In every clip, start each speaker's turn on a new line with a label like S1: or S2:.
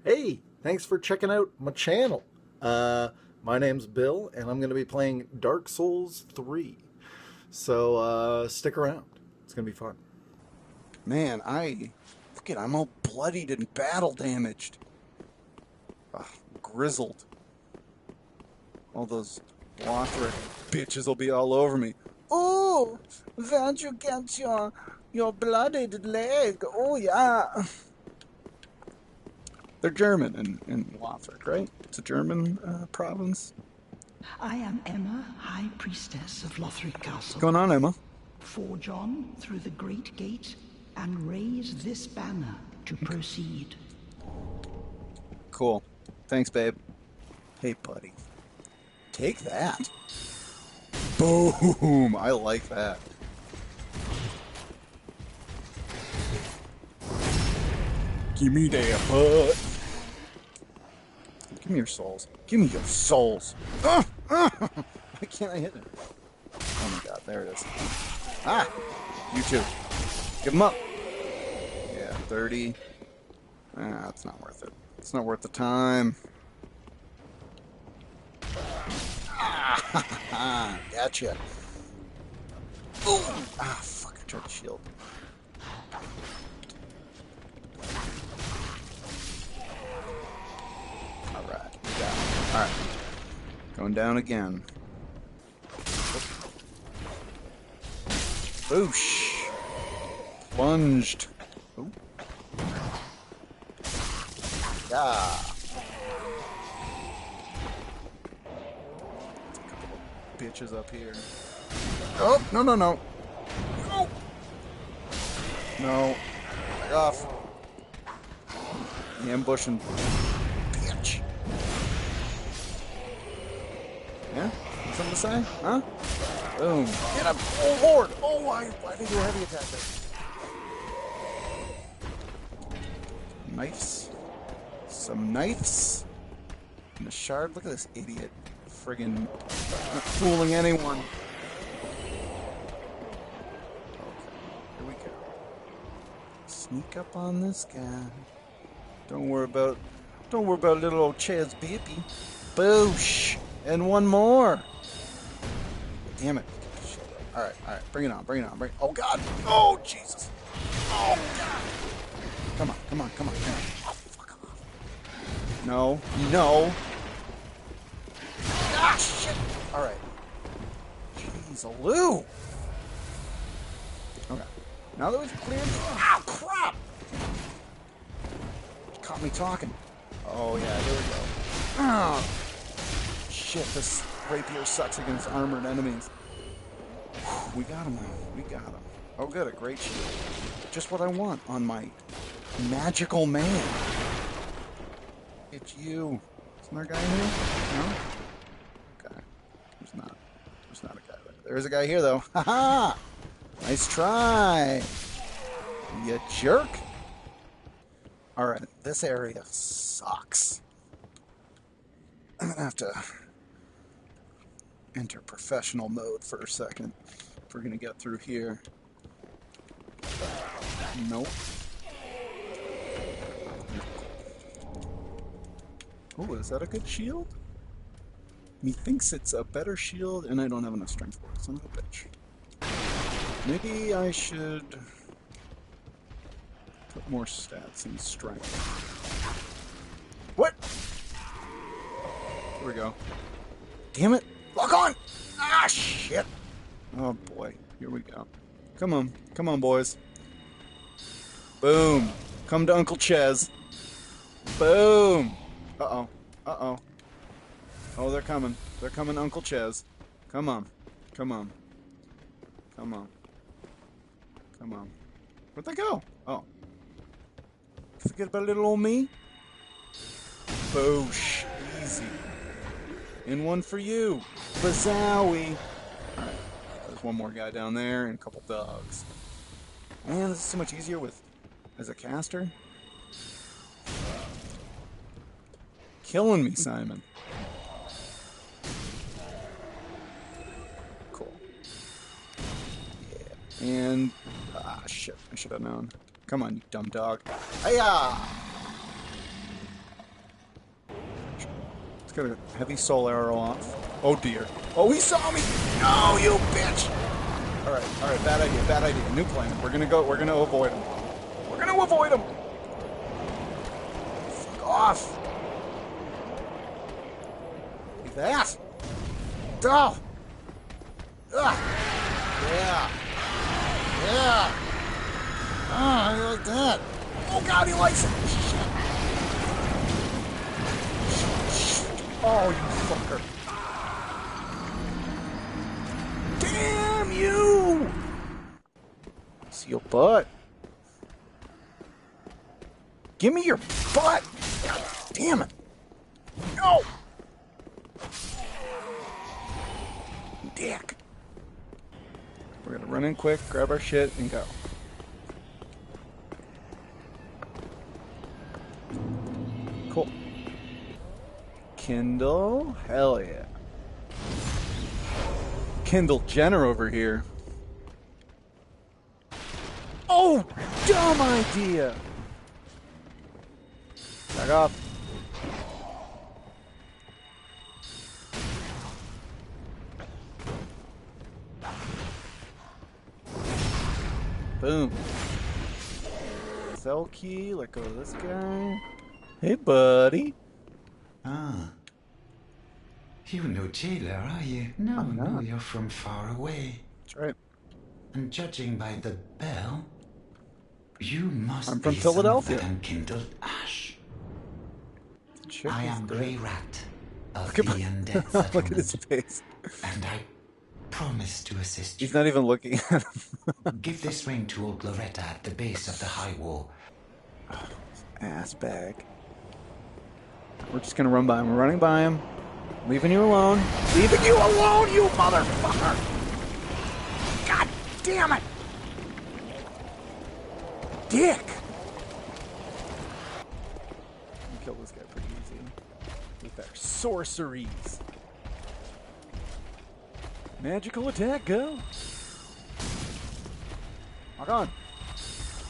S1: Hey, thanks for checking out my channel. My name's Bill, and I'm going to be playing Dark Souls 3. So, stick around. It's going to be fun.
S2: Man, I'm all bloodied and battle damaged. Ugh, grizzled. All those Lothric bitches will be all over me. Oh, where'd you get your blooded leg? Oh, yeah. They're German in Lothric, right? It's a German province.
S3: I am Emma, High Priestess of Lothric
S2: What's
S3: Castle.
S2: going on, Emma?
S3: Forge on through the Great Gate and raise this banner to proceed.
S2: Cool. Thanks, babe. Hey, buddy. Take that. Boom! I like that. Give me that butt. Give me your souls. Give me your souls. Why can't I hit it? Oh my god, there it is. Ah! You too. Give them up. Yeah, 30. Ah, it's not worth it. It's not worth the time. Ah, gotcha. Boom! Ah, fuck, I tried to shield. Alright, we got it. Alright. Going down again. Boosh! Plunged. Ooh. Yeah. Bitches up here. Oh, no, no, no. No. No. Back off. The ambushing bitch. Yeah? Something to say? Huh? Boom. Get up. Oh, Lord. Oh, why did you do a heavy attack there? Knives. Some knives. And a shard. Look at this idiot. Friggin' not fooling anyone. Okay, here we go. Sneak up on this guy. Don't worry about little old Chaz baby. Boosh! And one more. Damn it. Alright, bring it on. Oh god! Oh Jesus! Oh god! Come on. Oh, fuck off. No. Ah, shit! Alright. Jeez, Lou! Okay. Now that we've cleared the... Ow, crap! Caught me talking. Oh, yeah, here we go. Oh, shit, this rapier sucks against armored enemies. We got him, though. Oh, good, a great shield. Just what I want on my magical man. It's you. Isn't there a guy in here? No? Okay. There's not a guy there. There is a guy here, though. Ha-ha! Nice try! You jerk! Alright, this area sucks. I'm gonna have to enter professional mode for a second if we're gonna get through here. Nope. Oh, is that a good shield? Methinks it's a better shield, and I don't have enough strength for it. Son of a bitch. Maybe I should put more stats in strength. What? Here we go. Damn it! Lock on! Ah, shit! Oh boy, here we go. Come on, boys. Boom! Come to Uncle Ches. Boom! Uh-oh. Oh, they're coming. They're coming, Uncle Ches. Come on. Where'd they go? Oh. Forget about little old me? Boosh. Easy. And one for you. Bazowie. Alright. There's one more guy down there and a couple dogs. Man, this is so much easier as a caster. Killing me, Simon. Cool. Yeah. And... ah, shit. I should have known. Come on, you dumb dog. Hiya! Let's get a heavy soul arrow off. Oh dear. Oh, he saw me! No, you bitch! Alright, bad idea, bad idea. New plan. We're gonna avoid him. We're gonna avoid him! Fuck off! Like that! Oh! Ugh! Yeah! Yeah! Ah, I like that! Oh god, he likes it! Oh, you fucker. Damn you! See your butt. Give me your butt! God damn it! No! Dick. We're gonna run in quick, grab our shit, and go. Cool. Kendal? Hell yeah. Kendal Jenner over here. Oh, dumb idea! Back off. Boom. Cell key, let go of this guy. Hey, buddy.
S4: Ah. You're no jailer, are you? No,
S2: I'm not.
S4: no, you're from far away.
S2: That's right.
S4: And judging by the bell, you must
S2: I'm from
S4: be
S2: Philadelphia.
S4: some unkindled ash.
S2: Check
S4: I
S2: his
S4: am
S2: dick.
S4: Grey Rat of
S2: Look at
S4: the
S2: my-
S4: undead settlement.
S2: Look at his face.
S4: And I promise to assist you.
S2: He's not even looking at him.
S4: Give this ring to old Loretta at the base of the high wall.
S2: Ass bag. We're just gonna run by him. We're running by him. Leaving you alone. Leaving you alone, you motherfucker! God damn it! Dick! We kill this guy pretty easy. With our sorceries. Magical attack, go! Lock on.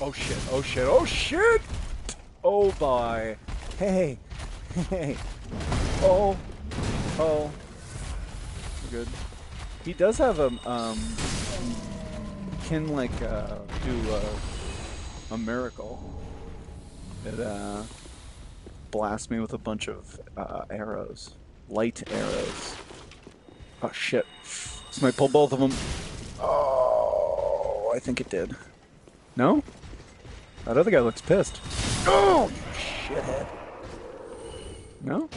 S2: Oh shit, oh shit, oh shit! Oh boy. Hey. Hey. Oh. Oh. We're good. He does have a, can like, do a miracle. It, blasts me with a bunch of, arrows. Light arrows. Oh shit. This might pull both of them. Oh, I think it did. No? That other guy looks pissed. Oh, you shithead. No?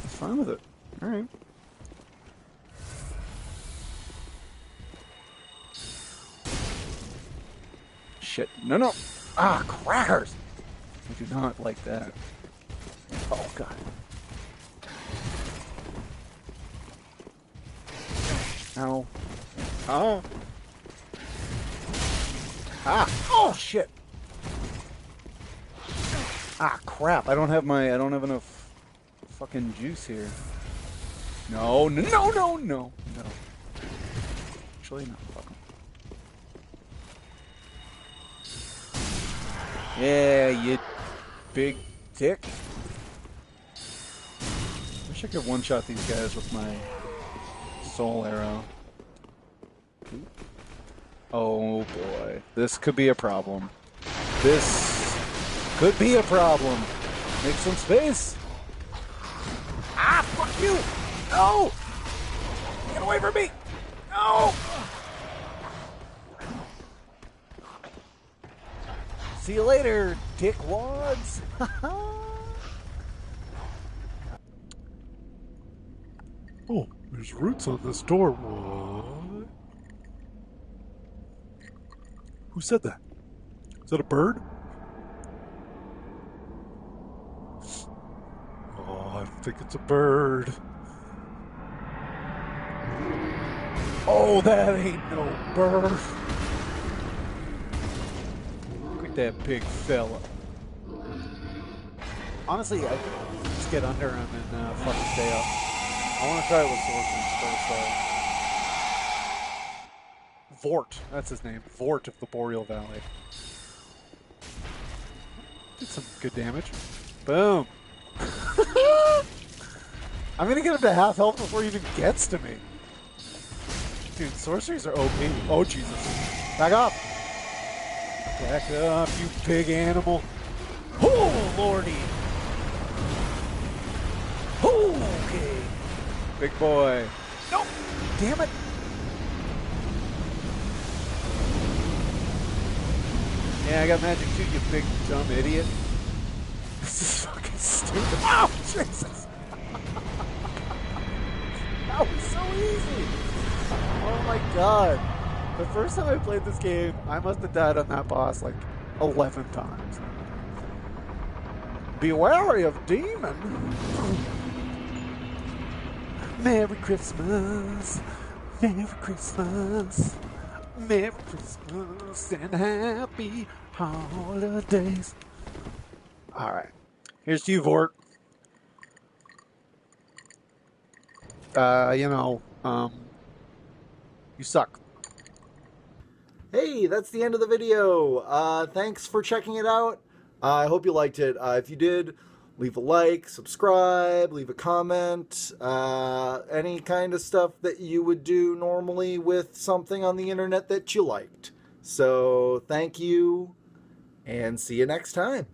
S2: He's fine with it. Alright. Shit. No, no. Ah, crackers! I do not like that. Oh, God. Ow. Oh. Ah. Oh, shit. Ah, crap. I don't have enough fucking juice here. No, no, no, no, no. No. Actually, no. Fuck 'em. Yeah, you big dick. Wish I could one-shot these guys with my soul arrow. Oh boy. This could be a problem. This could be a problem. Make some space. Ah, fuck you! No! Get away from me! No! See you later, dickwads!
S5: Oh, there's roots on this door. What? Who said that? Is that a bird? Oh, I think it's a bird.
S2: Oh, that ain't no bird. Look at that big fella. Honestly, I could just get under him and fucking stay up. I want to try it with sorcerers first, though. Vort, that's his name. Vort of the Boreal Valley. Did some good damage. Boom.
S5: I'm gonna get him to half health before he even gets to me. Dude, sorceries are OP. Oh, Jesus. Back up. Back up, you big animal. Oh, lordy. Oh, okay. Big boy. No. Damn it. Yeah, I got magic too, you big dumb idiot. This is fucking stupid. Oh, Jesus. That was so easy. Oh my god. The first time I played this game, I must have died on that boss like 11 times. Be wary of demon. Merry Christmas. Merry Christmas. Merry Christmas and happy holidays. Alright. Here's to you, Vort. You suck.
S1: Hey, that's the end of the video. Thanks for checking it out. I hope you liked it. If you did, leave a like, subscribe, leave a comment, any kind of stuff that you would do normally with something on the internet that you liked. So thank you, and see you next time.